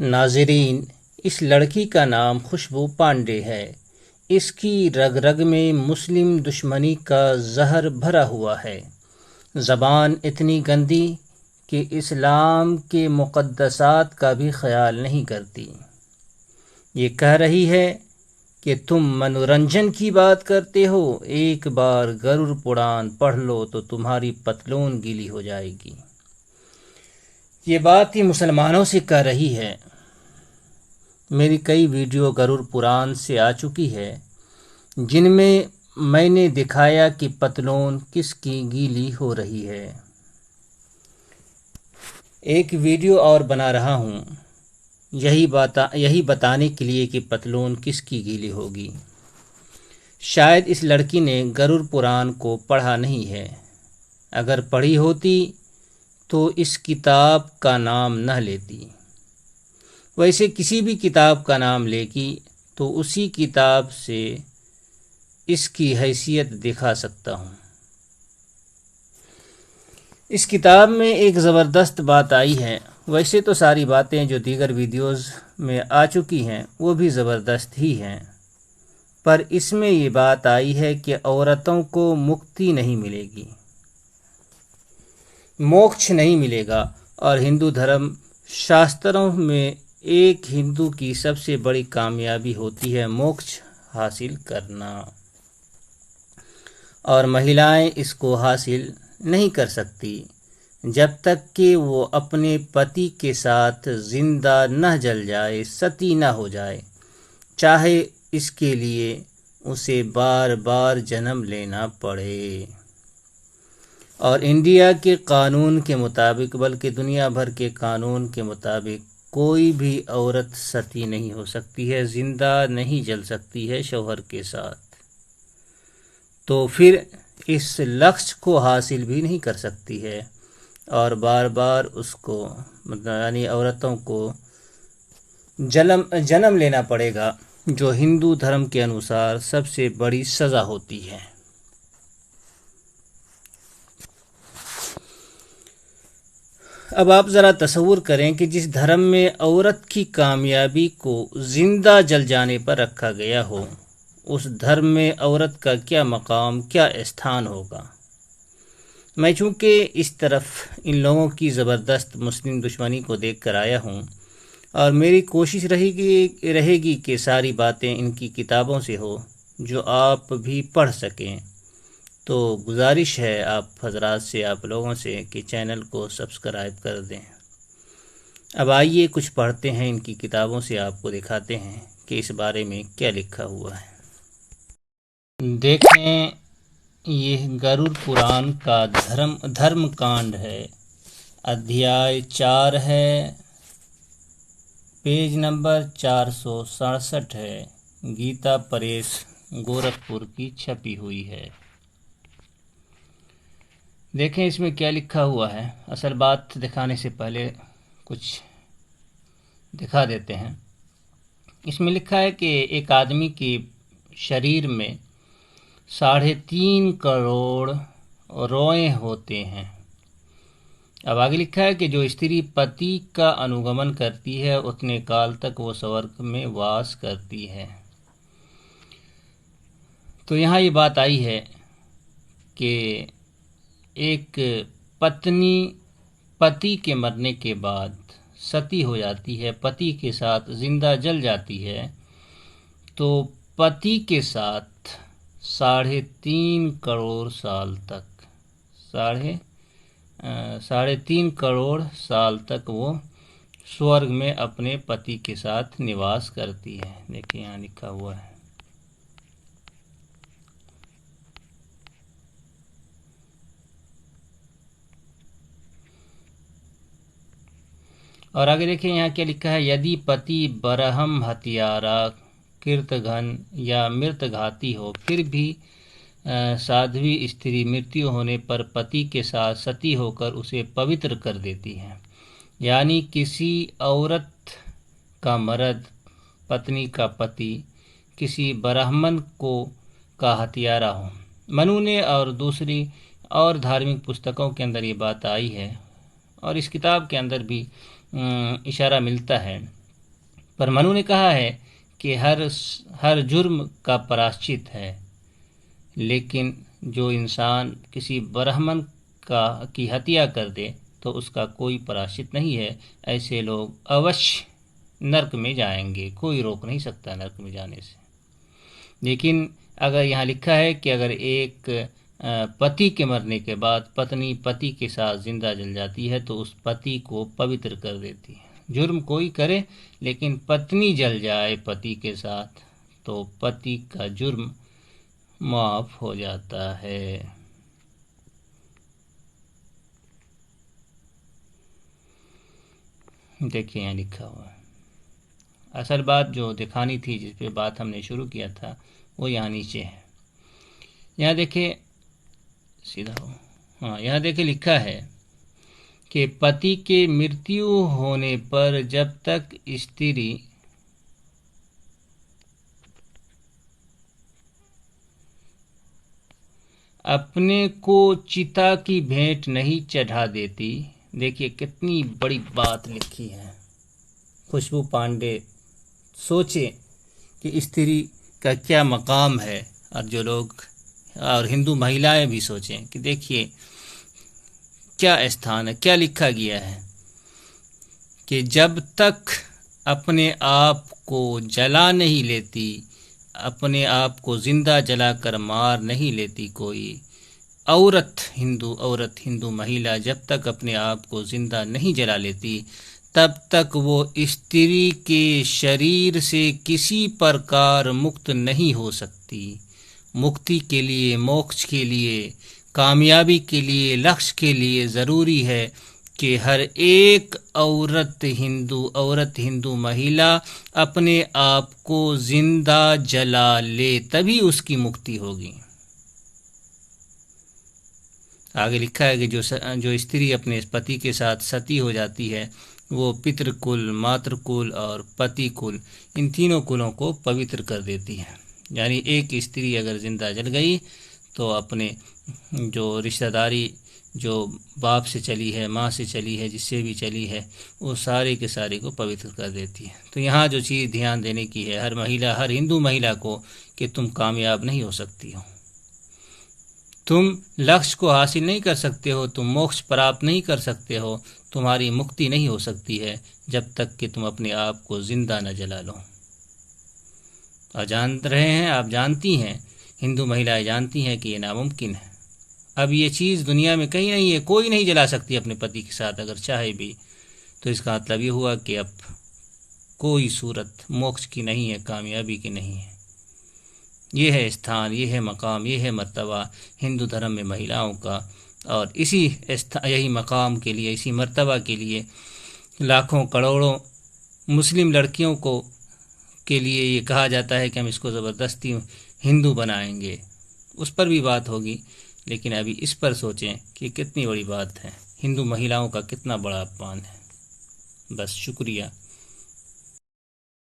नाज़रीन, इस लड़की का नाम खुशबू पांडे है। इसकी रग रग में मुस्लिम दुश्मनी का जहर भरा हुआ है। ज़बान इतनी गंदी कि इस्लाम के मुक़द्दसात का भी ख्याल नहीं करती। ये कह रही है कि तुम मनोरंजन की बात करते हो, एक बार गरुड़ पुराण पढ़ लो तो तुम्हारी पतलून गीली हो जाएगी। ये बात ही मुसलमानों से कह रही है। मेरी कई वीडियो गरुड़ पुराण से आ चुकी है, जिनमें मैंने दिखाया कि पतलून किसकी गीली हो रही है। एक वीडियो और बना रहा हूँ यही बताने के लिए कि पतलून किसकी गीली होगी। शायद इस लड़की ने गरुड़ पुराण को पढ़ा नहीं है। अगर पढ़ी होती तो इस किताब का नाम न लेती। वैसे किसी भी किताब का नाम लेगी तो उसी किताब से इसकी हैसियत दिखा सकता हूँ। इस किताब में एक ज़बरदस्त बात आई है। वैसे तो सारी बातें जो दीगर वीडियोज़ में आ चुकी हैं वो भी ज़बरदस्त ही हैं, पर इसमें ये बात आई है कि औरतों को मुक्ति नहीं मिलेगी, मोक्ष नहीं मिलेगा। और हिंदू धर्म शास्त्रों में एक हिंदू की सबसे बड़ी कामयाबी होती है मोक्ष हासिल करना, और महिलाएं इसको हासिल नहीं कर सकती जब तक कि वो अपने पति के साथ जिंदा न जल जाए, सती न हो जाए, चाहे इसके लिए उसे बार बार जन्म लेना पड़े। और इंडिया के कानून के मुताबिक, बल्कि दुनिया भर के कानून के मुताबिक, कोई भी औरत सती नहीं हो सकती है, जिंदा नहीं जल सकती है शौहर के साथ। तो फिर इस लक्ष्य को हासिल भी नहीं कर सकती है, और बार बार उसको यानी औरतों को जन्म लेना पड़ेगा, जो हिंदू धर्म के अनुसार सबसे बड़ी सज़ा होती है। अब आप ज़रा तसव्वुर करें कि जिस धर्म में औरत की कामयाबी को ज़िंदा जल जाने पर रखा गया हो, उस धर्म में औरत का क्या मकाम, क्या स्थान होगा। मैं चूँकि इस तरफ इन लोगों की ज़बरदस्त मुस्लिम दुश्मनी को देख कर आया हूँ, और मेरी कोशिश रहेगी कि सारी बातें इनकी किताबों से हो जो आप भी पढ़ सकें। तो गुजारिश है आप हजरात से, आप लोगों से, कि चैनल को सब्सक्राइब कर दें। अब आइए कुछ पढ़ते हैं इनकी किताबों से, आपको दिखाते हैं कि इस बारे में क्या लिखा हुआ है। देखें, ये गरुड़ पुराण का धर्म कांड है, अध्याय 4 है, पेज नंबर 467 है। गीता प्रेस गोरखपुर की छपी हुई है। देखें इसमें क्या लिखा हुआ है। असल बात दिखाने से पहले कुछ दिखा देते हैं। इसमें लिखा है कि एक आदमी के शरीर में 3.5 करोड़ रोए होते हैं। अब आगे लिखा है कि जो स्त्री पति का अनुगमन करती है उतने काल तक वो स्वर्ग में वास करती है। तो यहाँ ये बात आई है कि एक पत्नी पति के मरने के बाद सती हो जाती है, पति के साथ जिंदा जल जाती है, तो पति के साथ 3.5 करोड़ साल तक 3.5 करोड़ साल तक वो स्वर्ग में अपने पति के साथ निवास करती है। देखिए यहाँ लिखा हुआ है। और आगे देखिए यहाँ क्या लिखा है। यदि पति बरहम, हत्यारा, कीर्तघन या मृतघाती हो, फिर भी साध्वी स्त्री मृत्यु होने पर पति के साथ सती होकर उसे पवित्र कर देती है। यानी किसी औरत का मर्द, पत्नी का पति, किसी ब्राह्मण का हत्यारा हो। मनु ने और दूसरी और धार्मिक पुस्तकों के अंदर ये बात आई है, और इस किताब के अंदर भी इशारा मिलता है पर मनु ने कहा है कि हर जुर्म का प्रायश्चित है, लेकिन जो इंसान किसी ब्राह्मण की हत्या कर दे तो उसका कोई प्रायश्चित नहीं है। ऐसे लोग अवश्य नरक में जाएंगे, कोई रोक नहीं सकता नरक में जाने से। लेकिन अगर यहाँ लिखा है कि अगर एक पति के मरने के बाद पत्नी पति के साथ जिंदा जल जाती है तो उस पति को पवित्र कर देती है। जुर्म कोई करे लेकिन पत्नी जल जाए पति के साथ तो पति का जुर्म माफ हो जाता है। देखिए यहाँ लिखा हुआ है। असल बात जो दिखानी थी, जिस पे बात हमने शुरू किया था, वो यहाँ नीचे है। यहाँ देखिए, सीधा हो, हाँ, यहाँ देखिए लिखा है कि पति के मृत्यु होने पर जब तक स्त्री अपने को चिता की भेंट नहीं चढ़ा देती। देखिए कितनी बड़ी बात लिखी है खुशबू पांडे। सोचे कि स्त्री का क्या मकाम है, और जो लोग और हिंदू महिलाएं भी सोचें कि देखिए क्या स्थान है, क्या लिखा गया है कि जब तक अपने आप को जला नहीं लेती, अपने आप को जिंदा जलाकर मार नहीं लेती कोई औरत, हिंदू महिला जब तक अपने आप को जिंदा नहीं जला लेती तब तक वो स्त्री के शरीर से किसी प्रकार मुक्त नहीं हो सकती। मुक्ति के लिए, मोक्ष के लिए, कामयाबी के लिए, लक्ष्य के लिए ज़रूरी है कि हर एक औरत हिंदू महिला अपने आप को जिंदा जला ले, तभी उसकी मुक्ति होगी। आगे लिखा है कि जो स्त्री अपने पति के साथ सती हो जाती है वो पितृकुल, मातृकुल और पति कुल, इन तीनों कुलों को पवित्र कर देती है। यानी एक स्त्री अगर जिंदा जल गई तो अपने जो रिश्तेदारी, जो बाप से चली है, माँ से चली है, जिससे भी चली है, वो सारे के सारे को पवित्र कर देती है। तो यहाँ जो चीज़ ध्यान देने की है हर हिंदू महिला को, कि तुम कामयाब नहीं हो सकती हो, तुम लक्ष्य को हासिल नहीं कर सकते हो, तुम मोक्ष प्राप्त नहीं कर सकते हो, तुम्हारी मुक्ति नहीं हो सकती है जब तक कि तुम अपने आप को जिंदा न जला लो। और जान रहे हैं, आप जानती हैं, हिंदू महिलाएं जानती हैं कि ये नामुमकिन है। अब ये चीज़ दुनिया में कहीं नहीं है, कोई नहीं जला सकती अपने पति के साथ अगर चाहे भी। तो इसका मतलब ये हुआ कि अब कोई सूरत मोक्ष की नहीं है, कामयाबी की नहीं है। ये है स्थान, ये है मकाम, ये है मर्तबा हिंदू धर्म में महिलाओं का। और यही मकाम के लिए, इसी मर्तबा के लिए लाखों करोड़ों मुस्लिम लड़कियों को के लिए ये कहा जाता है कि हम इसको ज़बरदस्ती हिंदू बनाएंगे। उस पर भी बात होगी, लेकिन अभी इस पर सोचें कि कितनी बड़ी बात है, हिंदू महिलाओं का कितना बड़ा अपमान है। बस, शुक्रिया।